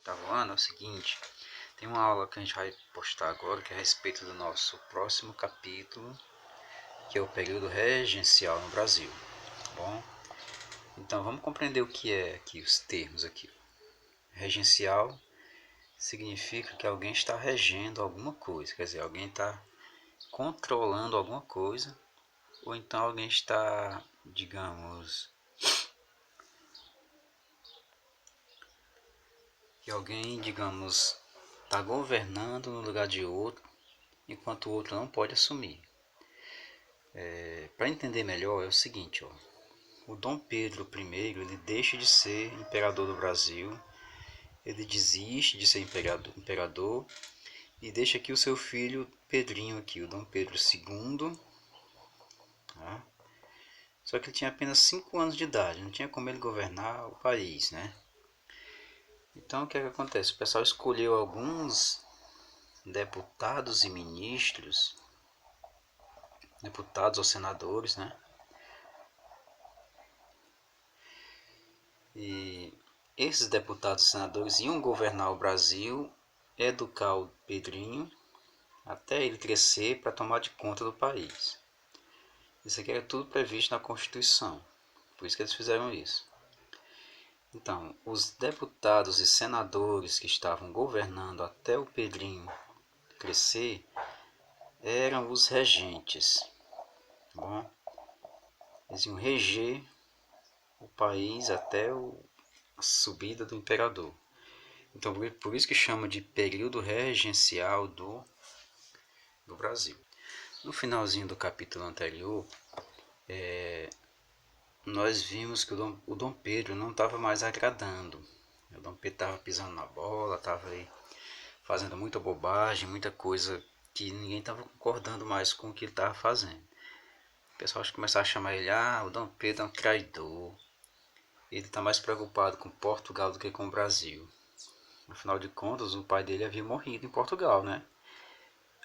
oitavo ano é o seguinte: tem uma aula que a gente vai postar agora que é a respeito do nosso próximo capítulo, que é o período regencial no Brasil, tá bom? Então vamos compreender o que é aqui, os termos aqui. Regencial significa que alguém está regendo alguma coisa, quer dizer, alguém está controlando alguma coisa, ou então alguém está, digamos, está governando no lugar de outro, enquanto o outro não pode assumir. Para entender melhor é o seguinte, ó, o Dom Pedro I ele deixa de ser imperador do Brasil, ele desiste de ser imperador e deixa aqui o seu filho Pedrinho aqui, o Dom Pedro II, tá? Só que ele tinha apenas 5 anos de idade, não tinha como ele governar o país, né? Então o que é que acontece? O pessoal escolheu alguns deputados e ministros, deputados ou senadores, né? E esses deputados e senadores iam governar o Brasil, educar o Pedrinho até ele crescer para tomar de conta do país. Isso aqui era tudo previsto na Constituição, por isso que eles fizeram isso. Então, os deputados e senadores que estavam governando até o Pedrinho crescer eram os regentes, tá bom? Eles iam reger o país até a subida do imperador. Então, por isso que chama de período regencial do Brasil. No finalzinho do capítulo anterior, nós vimos que o Dom Pedro não estava mais agradando. O Dom Pedro estava pisando na bola, estava aí fazendo muita bobagem, muita coisa que ninguém estava concordando mais com o que ele estava fazendo. O pessoal começou a chamar ele, o Dom Pedro é um traidor. Ele está mais preocupado com Portugal do que com o Brasil. Afinal de contas, o pai dele havia morrido em Portugal, né?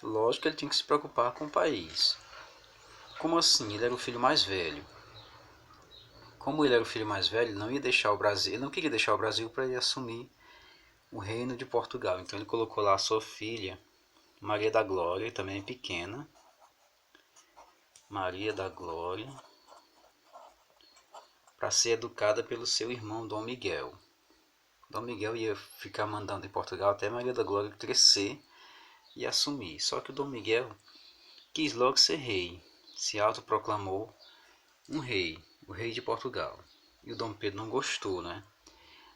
Lógico que ele tinha que se preocupar com o país. Como assim? Ele era o filho mais velho. Como ele era o filho mais velho, ele não ia deixar o Brasil, ele não queria deixar o Brasil para ele assumir o reino de Portugal. Então ele colocou lá a sua filha, Maria da Glória, também pequena. Maria da Glória, para ser educada pelo seu irmão Dom Miguel. Dom Miguel ia ficar mandando em Portugal até Maria da Glória crescer e assumir. Só que o Dom Miguel quis logo ser rei, se autoproclamou um rei, o rei de Portugal. E o Dom Pedro não gostou, né?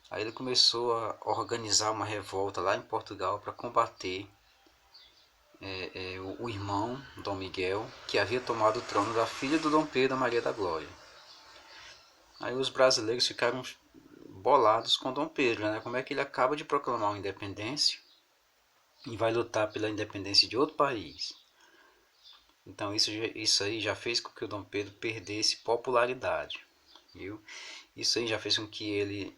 Aí ele começou a organizar uma revolta lá em Portugal para combater o irmão Dom Miguel, que havia tomado o trono da filha do Dom Pedro, Maria da Glória. Aí os brasileiros ficaram bolados com Dom Pedro, né? Como é que ele acaba de proclamar uma independência e vai lutar pela independência de outro país? Então isso aí já fez com que o Dom Pedro perdesse popularidade, viu? Isso aí já fez com que ele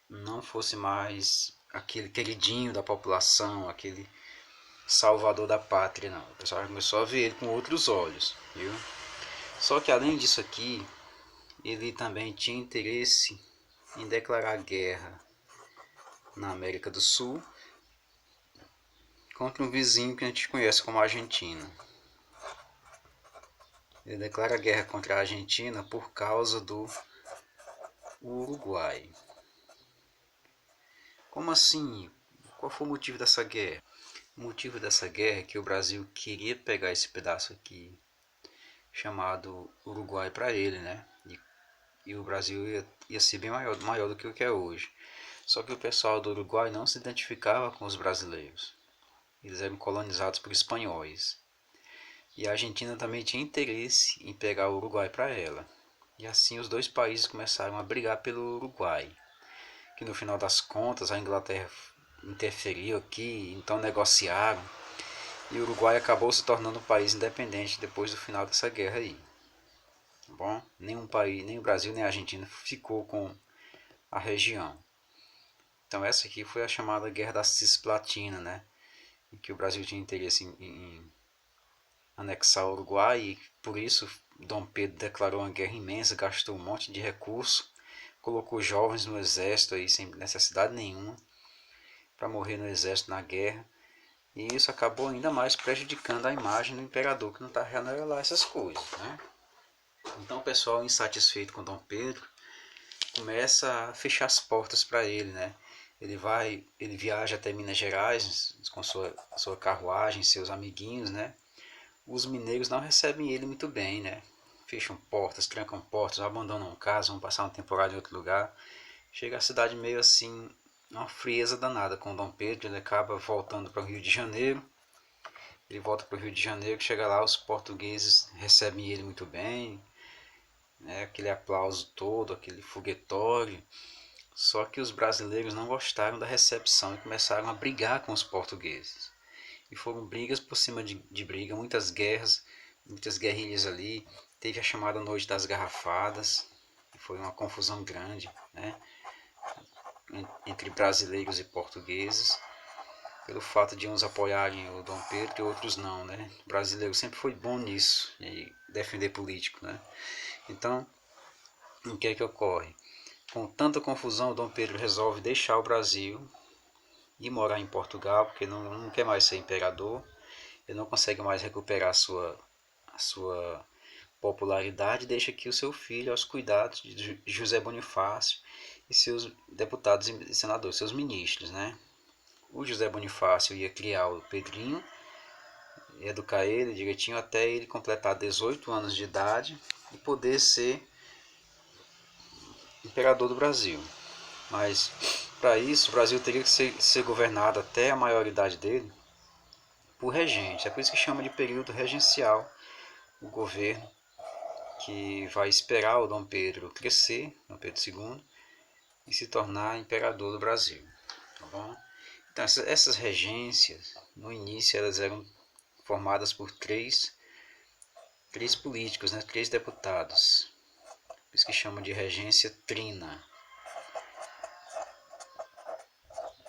não fosse mais aquele queridinho da população, aquele salvador da pátria, não. O pessoal começou a ver ele com outros olhos, viu? Só que além disso aqui, ele também tinha interesse em declarar guerra na América do Sul contra um vizinho que a gente conhece como Argentina. Ele declara guerra contra a Argentina por causa do Uruguai. Como assim? Qual foi o motivo dessa guerra? O motivo dessa guerra é que o Brasil queria pegar esse pedaço aqui chamado Uruguai para ele, né? E o Brasil ia ser bem maior do que o que é hoje. Só que o pessoal do Uruguai não se identificava com os brasileiros. Eles eram colonizados por espanhóis. E a Argentina também tinha interesse em pegar o Uruguai para ela. E assim os dois países começaram a brigar pelo Uruguai. Que no final das contas a Inglaterra interferiu aqui, então negociaram. E o Uruguai acabou se tornando um país independente depois do final dessa guerra aí. Tá bom? Nenhum país, nem o Brasil nem a Argentina ficou com a região. Então essa aqui foi a chamada Guerra da Cisplatina, né? Em que o Brasil tinha interesse em anexar o Uruguai e por isso Dom Pedro declarou uma guerra imensa, gastou um monte de recurso, colocou jovens no exército aí sem necessidade nenhuma para morrer no exército na guerra. E isso acabou ainda mais prejudicando a imagem do imperador, que não está reanelando lá essas coisas, né? Então o pessoal, insatisfeito com Dom Pedro, começa a fechar as portas para ele, né? Ele viaja até Minas Gerais com sua carruagem, seus amiguinhos, né? Os mineiros não recebem ele muito bem, né? Fecham portas, trancam portas, abandonam casa, vão passar uma temporada em outro lugar. Chega a cidade meio assim, uma frieza danada com Dom Pedro. Ele acaba voltando para o Rio de Janeiro. Ele volta para o Rio de Janeiro, chega lá, os portugueses recebem ele muito bem, né? Aquele aplauso todo, aquele foguetório. Só que os brasileiros não gostaram da recepção e começaram a brigar com os portugueses. E foram brigas por cima de briga, muitas guerras, muitas guerrilhas ali. Teve a chamada Noite das Garrafadas, que foi uma confusão grande, né, entre brasileiros e portugueses, pelo fato de uns apoiarem o Dom Pedro e outros não, né? O brasileiro sempre foi bom nisso, e defender político, né? Então, o que é que ocorre? Com tanta confusão, o Dom Pedro resolve deixar o Brasil e morar em Portugal, porque não quer mais ser imperador. Ele não consegue mais recuperar a sua popularidade, deixa aqui o seu filho aos cuidados de José Bonifácio e seus deputados e senadores, seus ministros, né? O José Bonifácio ia criar o Pedrinho, educar ele direitinho até ele completar 18 anos de idade e poder ser imperador do Brasil. Mas para isso o Brasil teria que ser governado até a maioridade dele por regente. É por isso que chama de período regencial o governo, que vai esperar o Dom Pedro crescer, Dom Pedro II, e se tornar imperador do Brasil. Tá bom? Então, essas regências, no início, elas eram formadas por três políticos, né? Três deputados. Por isso que chamam de regência trina.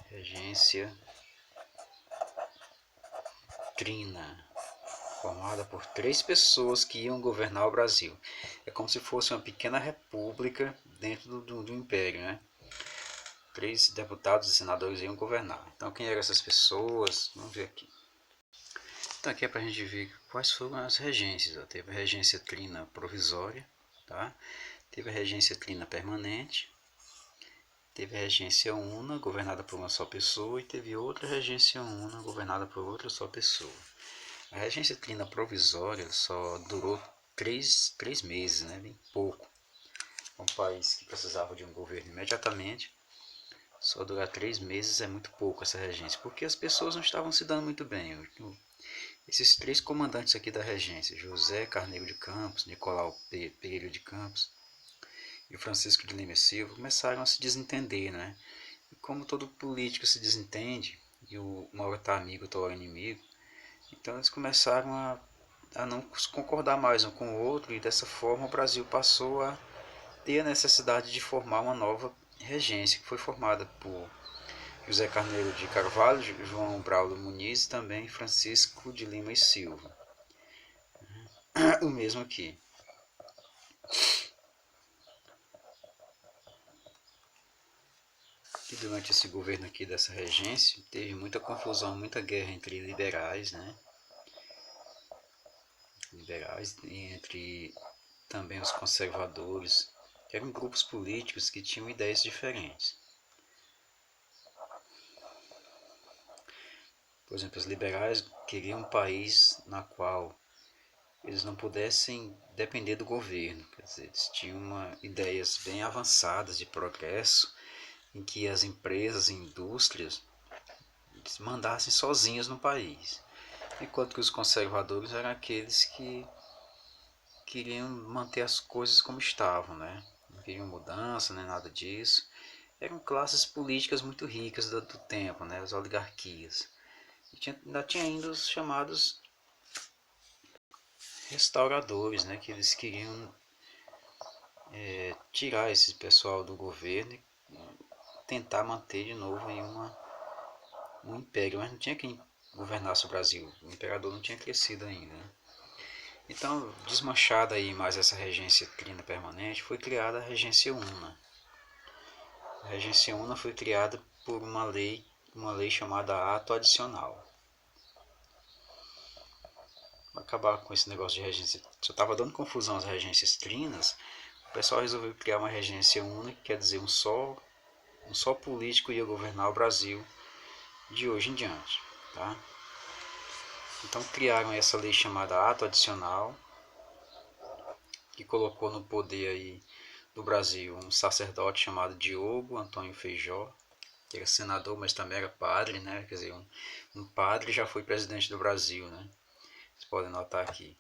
Regência trina, formada por três pessoas que iam governar o Brasil. É como se fosse uma pequena república dentro do império, né? Três deputados e senadores iam governar. Então, quem eram essas pessoas? Vamos ver aqui. Então, aqui é para a gente ver quais foram as regências. Ó. Teve a regência trina provisória, tá? Teve a regência trina permanente, teve a regência una, governada por uma só pessoa, e teve outra regência una, governada por outra só pessoa. A regência trina provisória só durou três meses, né? Bem pouco. Um país que precisava de um governo imediatamente, só durar 3 meses é muito pouco essa regência, porque as pessoas não estavam se dando muito bem. Esses três comandantes aqui da regência, José Carneiro de Campos, Nicolau Pereira de Campos e Francisco de Lima e Silva, começaram a se desentender, né? E como todo político se desentende, e uma hora está amigo, outra hora inimigo, então eles começaram a não concordar mais um com o outro, e dessa forma o Brasil passou a ter a necessidade de formar uma nova regência, que foi formada por José Carneiro de Carvalho, João Braulio Muniz e também Francisco de Lima e Silva. O mesmo aqui. E durante esse governo aqui dessa regência, teve muita confusão, muita guerra entre liberais, né? Liberais e entre também os conservadores, que eram grupos políticos que tinham ideias diferentes. Por exemplo, os liberais queriam um país na qual eles não pudessem depender do governo. Quer dizer, eles tinham ideias bem avançadas de progresso, em que as empresas e indústrias mandassem sozinhas no país. Enquanto que os conservadores eram aqueles que queriam manter as coisas como estavam, né? Não queriam mudança, nem nada disso. Eram classes políticas muito ricas do tempo, né? As oligarquias. E ainda tinha ainda os chamados restauradores, né? Que eles queriam tirar esse pessoal do governo e tentar manter de novo em um império, mas não tinha quem governasse o Brasil, o imperador não tinha crescido ainda. Né? Então, desmanchada aí mais essa regência trina permanente, foi criada a regência una. A regência una foi criada por uma lei uma lei chamada Ato Adicional. Para acabar com esse negócio de regência, só estava dando confusão as regências trinas, o pessoal resolveu criar uma regência única, quer dizer, um só político ia governar o Brasil de hoje em diante. Tá? Então criaram essa lei chamada Ato Adicional, que colocou no poder aí do Brasil um sacerdote chamado Diogo Antônio Feijó, que era senador, mas também era padre, né? Quer dizer, um padre já foi presidente do Brasil, né? Vocês podem notar aqui.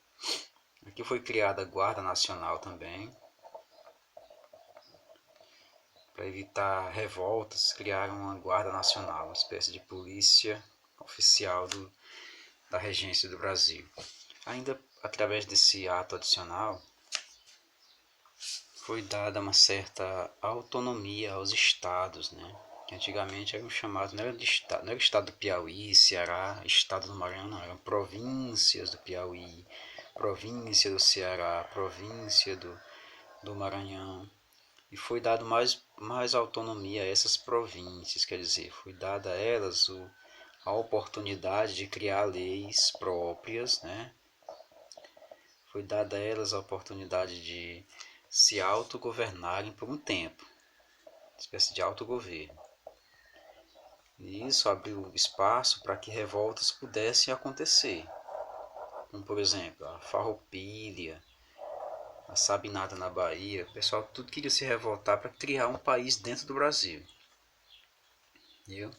Aqui foi criada a Guarda Nacional também. Para evitar revoltas, criaram uma Guarda Nacional, uma espécie de polícia oficial da regência do Brasil. Ainda através desse ato adicional, foi dada uma certa autonomia aos estados, né? Que antigamente eram chamados, não era o estado do Piauí, Ceará, estado do Maranhão, não, eram províncias do Piauí, província do Ceará, província do Maranhão. E foi dado mais autonomia a essas províncias, quer dizer, foi dada a elas a oportunidade de criar leis próprias, né? Foi dada a elas a oportunidade de se autogovernarem por um tempo, uma espécie de autogoverno. E isso abriu espaço para que revoltas pudessem acontecer, como por exemplo a Farroupilha, a Sabinada na Bahia. O pessoal tudo queria se revoltar para criar um país dentro do Brasil. Viu?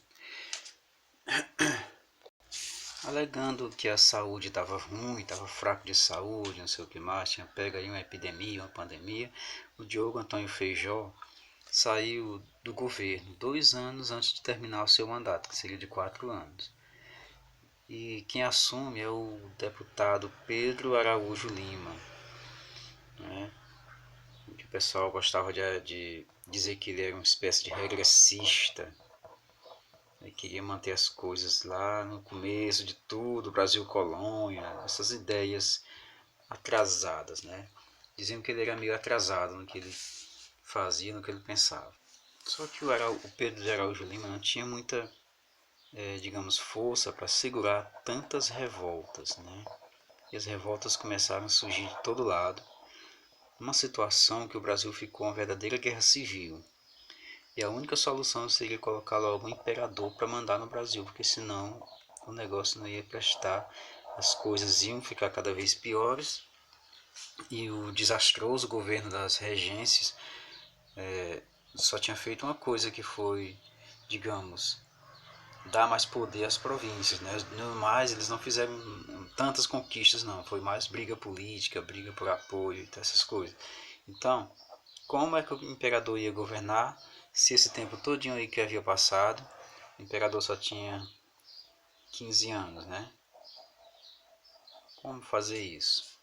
Alegando que a saúde estava ruim, estava fraco de saúde, não sei o que mais, tinha pego aí uma epidemia, uma pandemia, o Diogo Antônio Feijó saiu do governo 2 anos antes de terminar o seu mandato, que seria de 4 anos. E quem assume é o deputado Pedro Araújo Lima, né? Que o pessoal gostava de dizer que ele era uma espécie de regressista. Ele queria manter as coisas lá no começo de tudo, Brasil colônia, essas ideias atrasadas, né? Diziam que ele era meio atrasado no que ele fazia, no que ele pensava. Só que o Pedro de Araújo Lima não tinha muita, digamos, força para segurar tantas revoltas, né? E as revoltas começaram a surgir de todo lado, numa situação que o Brasil ficou uma verdadeira guerra civil. E a única solução seria colocar logo um imperador para mandar no Brasil, porque senão o negócio não ia prestar, as coisas iam ficar cada vez piores e o desastroso governo das regências só tinha feito uma coisa, que foi, digamos, dar mais poder às províncias, né? No mais, eles não fizeram tantas conquistas, não. Foi mais briga política, briga por apoio, essas coisas. Então, como é que o imperador ia governar se esse tempo todinho aí que havia passado, o imperador só tinha 15 anos, né? Como fazer isso?